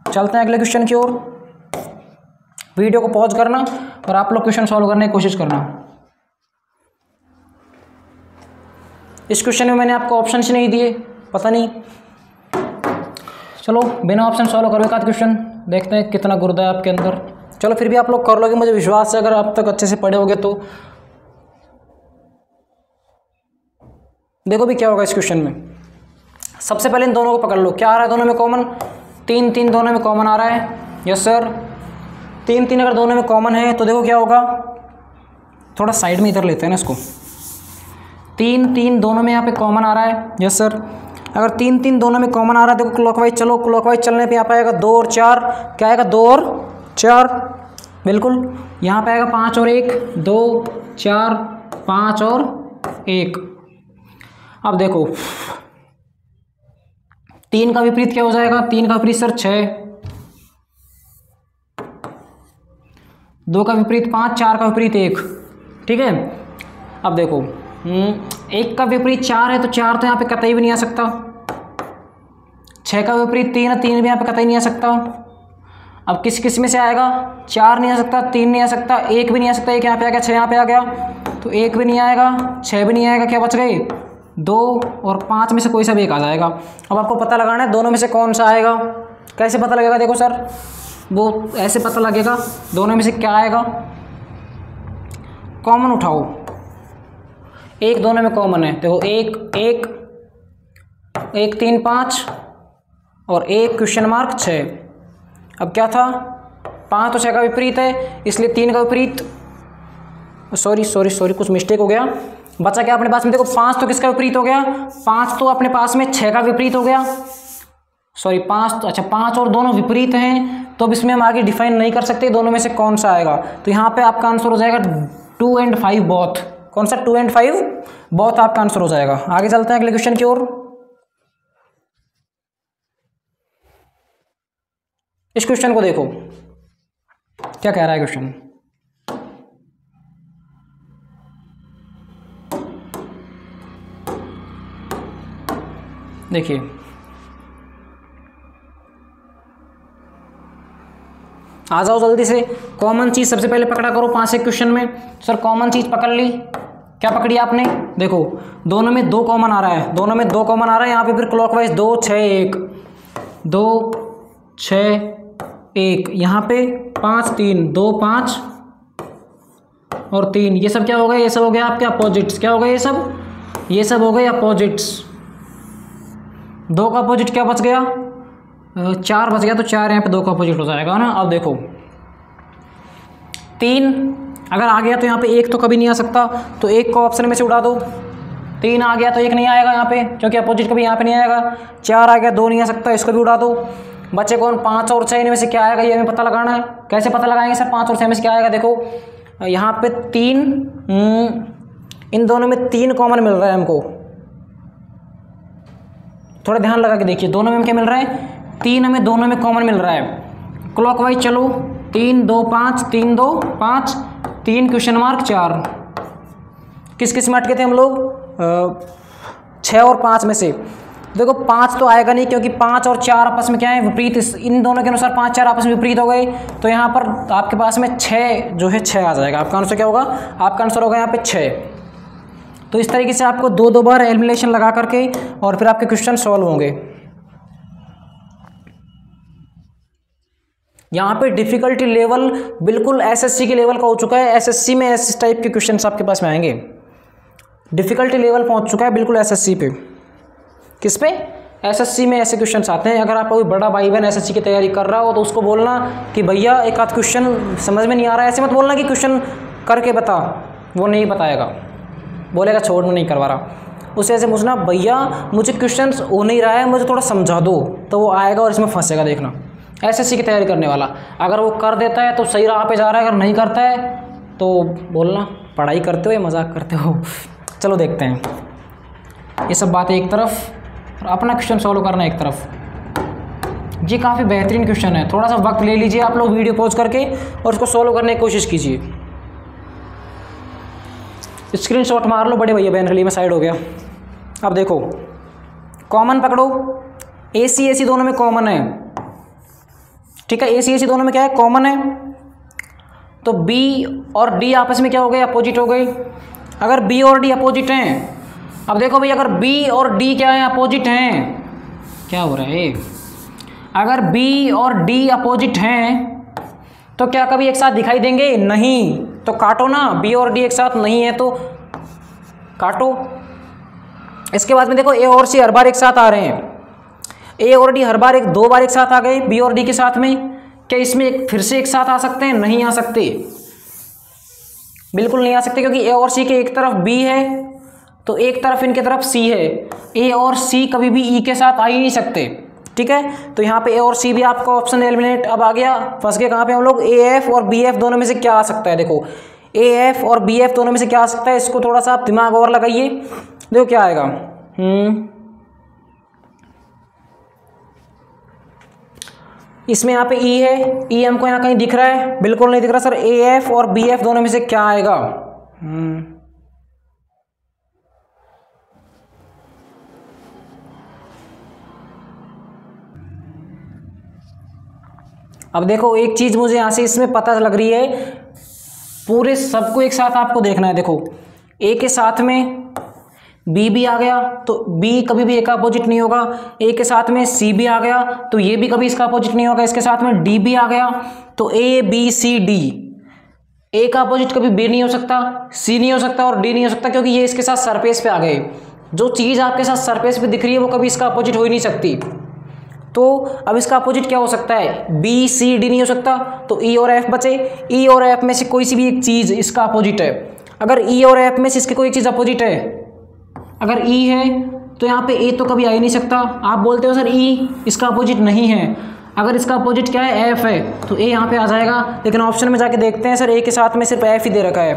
चलते हैं अगले क्वेश्चन की ओर। वीडियो को पॉज करना और आप लोग क्वेश्चन सॉल्व करने की कोशिश करना। इस क्वेश्चन में मैंने आपको ऑप्शन ही नहीं दिए, पता नहीं। चलो बिना ऑप्शन सॉल्व करो एक आध क्वेश्चन, देखते हैं कितना गुर्दा है आपके अंदर। चलो फिर भी आप लोग कर लोगे, मुझे विश्वास है, अगर आप तक अच्छे से पढ़े होगे तो। देखो भी क्या होगा इस क्वेश्चन में। सबसे पहले इन दोनों को पकड़ लो, क्या आ रहा है दोनों में कॉमन? 3 3 दोनों में कॉमन आ रहा है। यस सर, 3 3 अगर दोनों में कॉमन है तो देखो क्या होगा, थोड़ा साइड में इधर लेते हैं ना इसको। 3 3 दोनों में यहाँ पे कॉमन आ रहा है। यस सर, अगर 3 3 दोनों में कॉमन आ रहा है, देखो क्लॉकवाइज चलो, क्लॉकवाइज चलने पे यहाँ पे आएगा 2 और 4, क्या आएगा? 2 और 4, बिल्कुल। यहाँ पे आएगा 5 और 1, 2 4 5 और 1। अब देखो 3 का विपरीत क्या हो जाएगा? 3 का विपरीत सर 6, 2 का विपरीत 5, 4 का विपरीत 1, ठीक है। अब देखो 1 का विपरीत 4 है, तो 4 तो यहाँ पे कतई भी नहीं आ सकता। 6 का विपरीत 3 है, 3 भी यहाँ पे कतई नहीं आ सकता। अब किस किस में से आएगा? 4 नहीं आ सकता, 3 नहीं आ सकता, 1 भी नहीं आ सकता। 1 यहाँ पे आ गया, 6 यहाँ पे आ गया, तो 1 भी नहीं आएगा, 6 भी नहीं आएगा, क्या बच गए? 2 और 5 में से कोई सा भी एक आ जाएगा। अब आपको पता लगाना है दोनों में से कौन सा आएगा। कैसे पता लगेगा? देखो सर, वो ऐसे पता लगेगा दोनों में से क्या आएगा। कॉमन उठाओ, 1 दोनों में कॉमन है, देखो 1 1 1 3 5 और 1 क्वेश्चन मार्क 6। अब क्या था, 5 तो 6 का विपरीत है, इसलिए 3 का विपरीत, सॉरी कुछ मिस्टेक हो गया। बचा क्या अपने पास में, देखो 5 तो किसका विपरीत हो गया, 5 तो अपने पास में 6 का विपरीत हो गया। सॉरी 5 तो, अच्छा 5 और दोनों विपरीत हैं, तो अब इसमें हम आगे डिफाइन नहीं कर सकते दोनों में से कौन सा आएगा। तो यहाँ पे आपका आंसर हो जाएगा 2 and 5 बोथ। कौन सा, 2 and 5 बोथ आपका आंसर हो जाएगा। आगे चलते हैं अगले क्वेश्चन की ओर। इस क्वेश्चन को देखो क्या कह रहा है क्वेश्चन। देखिए आ जाओ जल्दी से, कॉमन चीज सबसे पहले पकड़ा करो 5 क्वेश्चन में। सर कॉमन चीज पकड़ ली, क्या पकड़ी आपने, देखो दोनों में 2 कॉमन आ रहा है, दोनों में 2 कॉमन आ रहा है। यहाँ पे फिर क्लॉकवाइज 2 6 1, 2 6 1, यहाँ पे 5 3, 2 5 और 3, ये सब क्या हो गए, ये सब हो गया आपके अपोजिट्स। क्या हो गए ये सब हो गए अपोजिट्स। 2 का अपोजिट क्या बच गया, 4 बच गया, तो 4 यहाँ पे 2 का अपोजिट हो जाएगा ना। अब देखो 3 अगर आ गया तो यहाँ पे 1 तो कभी नहीं आ सकता, तो 1 को ऑप्शन में से उड़ा दो। 3 आ गया तो 1 नहीं आएगा यहाँ पे, क्योंकि अपोजिट कभी यहाँ पे नहीं आएगा। 4 आ गया, 2 नहीं आ सकता, इसको भी उड़ा दो। बच्चे कौन, 5 और 6 इनमें से क्या आएगा, ये हमें पता लगाना है। कैसे पता लगाएंगे सर 5 और 6 में से क्या आएगा, देखो यहाँ पे 3, इन दोनों में 3 कॉमन मिल रहा है हमको, थोड़ा ध्यान लगा के देखिए। दोनों में क्या मिल रहा है, 3 हमें दोनों में कॉमन मिल रहा है। क्लॉकवाइज चलो, 3 2 5, 3 2 5, 3 क्वेश्चन मार्क 4। किस किस में अटके थे हम लोग, 6 और 5 में से। देखो 5 तो आएगा नहीं, क्योंकि 5 और 4 आपस में क्या है, विपरीत। इन दोनों के अनुसार 5 4 आपस में विपरीत हो गए, तो यहाँ पर आपके पास में 6 जो है 6 आ जाएगा। आपका आंसर क्या होगा, आपका आंसर होगा यहाँ पे 6। तो इस तरीके से आपको 2 बार एलिमिनेशन लगा करके और फिर आपके क्वेश्चन सॉल्व होंगे। यहाँ पे डिफिकल्टी लेवल बिल्कुल एसएससी के लेवल का हो चुका है। एसएससी में इस टाइप के क्वेश्चंस आपके पास में आएंगे। डिफिकल्टी लेवल पहुँच चुका है बिल्कुल एसएससी पे। किस पे, एसएससी में ऐसे क्वेश्चंस आते हैं। अगर आप कोई बड़ा भाई बहन एसएससी की तैयारी कर रहा हो तो उसको बोलना कि भैया एक आध क्वेश्चन समझ में नहीं आ रहा है। ऐसे मत बोलना कि क्वेश्चन करके बता, वो नहीं बताएगा, बोलेगा छोड़ नहीं करवा रहा। उसे ऐसे पूछना, भैया मुझे क्वेश्चन हो नहीं रहा है, मुझे थोड़ा समझा दो, तो वो आएगा और इसमें फंसेगा। देखना एसएससी की तैयारी करने वाला, अगर वो कर देता है तो सही राह पे जा रहा है, अगर नहीं करता है तो बोलना पढ़ाई करते हो या मजाक करते हो। चलो देखते हैं, ये सब बातें एक तरफ और अपना क्वेश्चन सॉल्व करना एक तरफ। जी काफ़ी बेहतरीन क्वेश्चन है, थोड़ा सा वक्त ले लीजिए आप लोग वीडियो पॉज करके और उसको सॉल्व करने की कोशिश कीजिए। स्क्रीनशॉट मार लो बड़े भैया बहन के लिए, मैं साइड हो गया। अब देखो कॉमन पकड़ो, AC AC दोनों में कॉमन है, ठीक है। AC AC दोनों में क्या है, कॉमन है। तो B और D आपस में क्या हो गए, अपोजिट हो गए। अगर B और D अपोजिट हैं, अब देखो भाई अगर B और D क्या है, अपोजिट हैं, क्या हो रहा है, अगर B और D अपोजिट हैं तो क्या कभी एक साथ दिखाई देंगे, नहीं। तो काटो ना, B और D एक साथ नहीं है तो काटो। इसके बाद में देखो A और C हर बार एक साथ आ रहे हैं। A और D हर बार 2 बार एक साथ आ गए B और D के साथ में, क्या इसमें फिर से एक साथ आ सकते हैं, नहीं आ सकते, बिल्कुल नहीं आ सकते, क्योंकि A और C के एक तरफ B है तो एक तरफ इनके तरफ C है। A और C कभी भी E के साथ आ ही नहीं सकते, ठीक है। तो यहाँ पे A और C भी आपका ऑप्शन एलिमिनेट अब आ गया। फंस गए कहाँ पे हम लोग, AF और BF दोनों में से क्या आ सकता है। देखो AF और BF दोनों में से क्या आ सकता है, इसको थोड़ा सा आप दिमाग और लगाइए, देखो क्या आएगा। इसमें यहाँ पे E है, E हमको यहाँ कहीं दिख रहा है, बिल्कुल नहीं दिख रहा सर। AF और BF दोनों में से क्या आएगा, अब देखो एक चीज मुझे यहाँ से इसमें पता लग रही है, पूरे सबको एक साथ आपको देखना है। देखो A के साथ में B भी आ गया तो B कभी भी A का अपोजिट नहीं होगा। A के साथ में C भी आ गया तो ये भी कभी इसका अपोजिट नहीं होगा। इसके साथ में D भी आ गया तो A B C D, A का अपोजिट कभी B नहीं हो सकता, C नहीं हो सकता और D नहीं हो सकता, क्योंकि ये इसके साथ सरफेस पे आ गए। जो चीज़ आपके साथ सरफेस पे दिख रही है वो कभी इसका अपोजिट हो ही नहीं सकती। तो अब इसका अपोजिट क्या हो सकता है, बी सी डी नहीं हो सकता, तो ई और एफ बचे। ई और एफ में से कोई सी भी एक चीज़ इसका अपोजिट है। अगर ई और एफ में से इसके कोई एक चीज़ अपोजिट है, अगर ई है तो यहाँ पे ए तो कभी आ ही नहीं सकता। आप बोलते हो सर ई इसका अपोजिट नहीं है, अगर इसका अपोजिट क्या है, एफ है, तो ए यहाँ पे आ जाएगा। लेकिन ऑप्शन में जाके देखते हैं सर ए के साथ में सिर्फ एफ ही दे रखा है,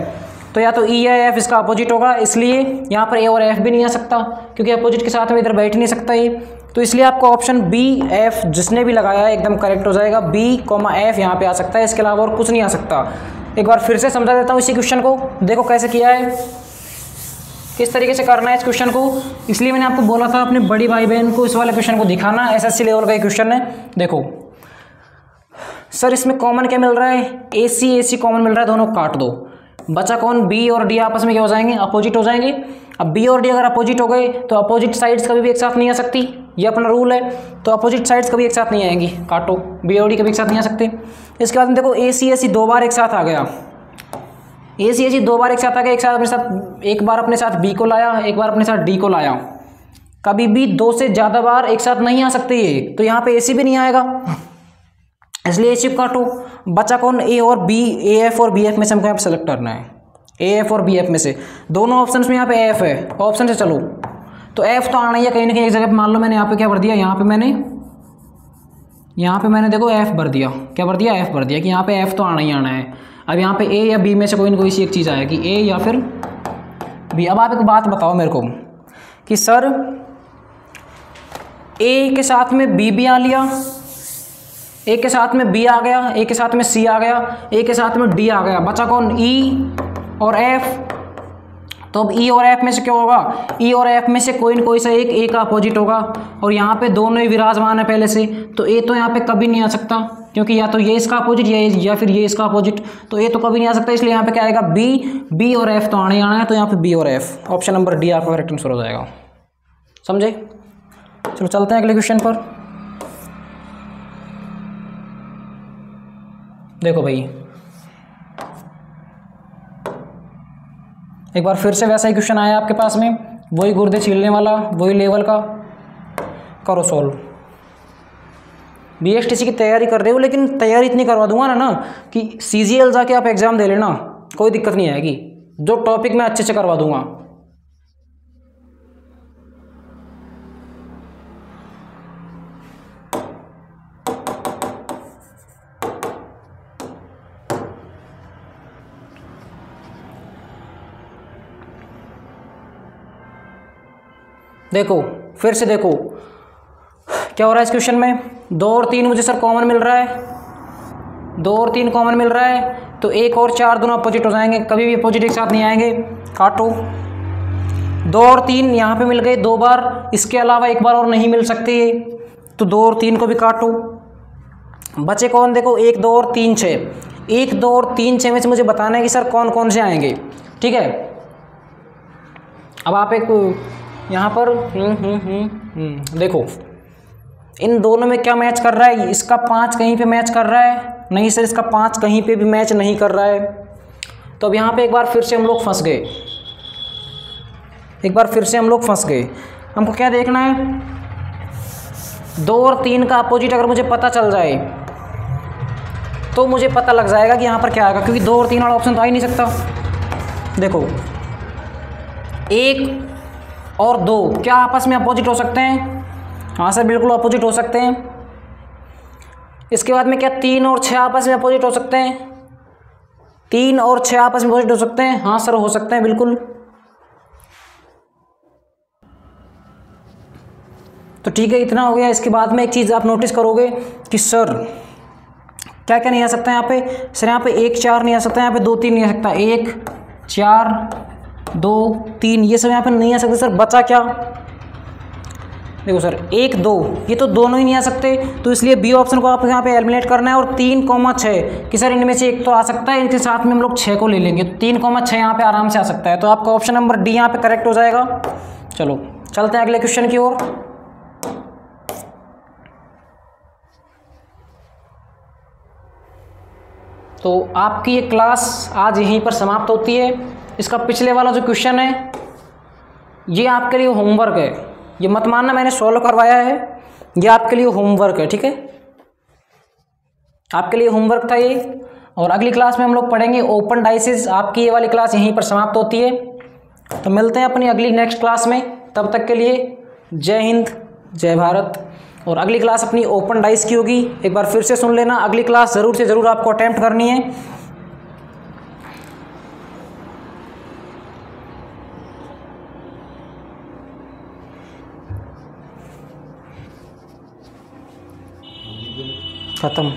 तो या तो ई या एफ इसका अपोजिट होगा, इसलिए यहाँ पर ए और एफ भी नहीं आ सकता क्योंकि अपोजिट के साथ में इधर बैठ नहीं सकता ये। तो इसलिए आपको ऑप्शन बी एफ जिसने भी लगाया है एकदम करेक्ट हो जाएगा। बी कॉमा एफ यहाँ पे आ सकता है, इसके अलावा और कुछ नहीं आ सकता। एक बार फिर से समझा देता हूँ इसी क्वेश्चन को, देखो कैसे किया है, किस तरीके से करना है इस क्वेश्चन को। इसलिए मैंने आपको बोला था अपने बड़ी भाई बहन को इस वाले क्वेश्चन को दिखाना, एसएससी लेवल का ये क्वेश्चन है। देखो सर इसमें कॉमन क्या मिल रहा है, ए सी कॉमन मिल रहा है, दोनों काट दो, बचा कौन, बी और डी आपस में क्या हो जाएंगे, अपोजिट हो जाएंगे। अब बी और डी अगर अपोजिट हो गए तो अपोजिट साइड्स कभी भी एक साथ नहीं आ सकती, ये अपना रूल है, तो अपोजिट साइड्स कभी एक साथ नहीं आएंगी, काटो, बी और डी कभी एक साथ नहीं आ सकते। इसके बाद में देखो ए सी दो बार एक साथ आ गया, ए सी दो बार एक साथ आ गया, एक बार अपने साथ बी को लाया, एक बार अपने साथ डी को लाया, कभी भी दो से ज़्यादा बार एक साथ नहीं आ सकते ये, तो यहाँ पे ए सी भी नहीं आएगा, इसलिए ए सी काटो। बचा कौन, ए और बी, ए एफ और बी एफ में से हमको यहाँ पे सेलेक्ट करना है, ए एफ और बी एफ में से, दोनों ऑप्शन में यहाँ पे एफ है, ऑप्शन से चलो, तो एफ तो आना ही है कहीं ना कहीं एक जगह पे। मान लो मैंने यहाँ पे क्या भर दिया, यहाँ पे मैंने देखो एफ भर दिया, क्या भर दिया, एफ भर दिया, कि यहाँ पे एफ तो आना ही आना है। अब यहाँ पे ए या बी में से कोई ना कोई सी एक चीज़ आएगी, ए या फिर बी। अब आप एक बात बताओ मेरे को कि सर ए के साथ में बी भी आ लिया, ए के साथ में बी आ गया, ए के साथ में सी आ गया, ए के साथ में डी आ गया, बचा कौन, ई और एफ। तो अब ई और एफ में से क्या होगा, ई और एफ में से कोई न कोई सा एक ए का अपोजिट होगा, और यहाँ पे दोनों ही विराजमान है पहले से, तो ए तो यहाँ पे कभी नहीं आ सकता क्योंकि या तो ये इसका अपोजिट या फिर ये इसका अपोजिट, तो ए तो कभी नहीं आ सकता, इसलिए यहाँ पे क्या आएगा, बी और एफ तो आना ही आना है, तो यहाँ पे बी और एफ, ऑप्शन नंबर डी आपका करेक्ट आंसर हो जाएगा। समझे? चलो चलते हैं अगले क्वेश्चन पर। देखो भाई एक बार फिर से वैसा ही क्वेश्चन आया आपके पास में, वही गुर्दे छीलने वाला, वही लेवल का, करो सॉल्व। बीएसटीसी की तैयारी कर रहे हो, लेकिन तैयारी इतनी करवा दूंगा ना कि सीजीएल जाके आप एग्जाम दे लेना, कोई दिक्कत नहीं आएगी, जो टॉपिक मैं अच्छे से करवा दूंगा। देखो फिर से देखो क्या हो रहा है इस क्वेश्चन में, 2 और 3 मुझे सर कॉमन मिल रहा है, 2 और 3 कॉमन मिल रहा है, तो 1 और 4 दोनों अपोजिट हो जाएंगे, कभी भी अपोजिट एक साथ नहीं आएंगे, काटो। 2 और 3 यहाँ पे मिल गए 2 बार, इसके अलावा एक बार और नहीं मिल सकते ये, तो 2 और 3 को भी काटो। बचे कौन, देखो 1 2 और 3 6, 1 2 और 3 6 में से मुझे बताना है कि सर कौन कौन से आएंगे, ठीक है। अब आप एक यहाँ पर देखो इन दोनों में क्या मैच कर रहा है, इसका 5 कहीं पे मैच कर रहा है, नहीं सर इसका 5 कहीं पे भी मैच नहीं कर रहा है। तो अब यहाँ पे एक बार फिर से हम लोग फंस गए, हमको क्या देखना है, 2 और 3 का अपोजिट अगर मुझे पता चल जाए तो मुझे पता लग जाएगा कि यहाँ पर क्या आएगा, क्योंकि 2 और 3 वाला ऑप्शन तो आ ही नहीं सकता। देखो 1 और 2 क्या आपस में अपोजिट हो सकते हैं, हाँ सर बिल्कुल अपोजिट हो सकते हैं। इसके बाद में क्या 3 और 6 आपस में अपोजिट हो सकते हैं, 3 और 6 आपस में अपोजिट हो सकते हैं, हाँ सर हो सकते हैं बिल्कुल। तो ठीक है इतना हो गया। इसके बाद में एक चीज़ आप नोटिस करोगे कि सर क्या क्या नहीं आ सकता यहाँ पे, सर यहाँ पे 1 4 नहीं आ सकता, यहाँ पे 2 3 नहीं आ सकता, 1 4 2 3 ये सब यहाँ पे नहीं आ सकते। सर बचा क्या, देखो सर 1 2 ये तो दोनों ही नहीं आ सकते, तो इसलिए बी ऑप्शन को आप यहाँ पे एलिमिनेट करना है। और 3 6 कि सर इनमें से एक तो आ सकता है, इनके साथ में हम लोग 6 को ले लेंगे, तो 3 6 यहाँ पे आराम से आ सकता है, तो आपका ऑप्शन नंबर डी यहाँ पे करेक्ट हो जाएगा। चलो चलते हैं अगले क्वेश्चन की ओर। तो आपकी ये क्लास आज यहीं पर समाप्त होती है। इसका पिछले वाला जो क्वेश्चन है ये आपके लिए होमवर्क है, ये मत मानना मैंने सॉल्व करवाया है, ये आपके लिए होमवर्क है, ठीक है, आपके लिए होमवर्क था ये। और अगली क्लास में हम लोग पढ़ेंगे ओपन डाइसेस। आपकी ये वाली क्लास यहीं पर समाप्त होती है। तो मिलते हैं अपनी अगली नेक्स्ट क्लास में, तब तक के लिए जय हिंद, जय भारत। और अगली क्लास अपनी ओपन डाइस की होगी, एक बार फिर से सुन लेना। अगली क्लास ज़रूर से ज़रूर आपको अटेम्प्ट करनी है। खत्म।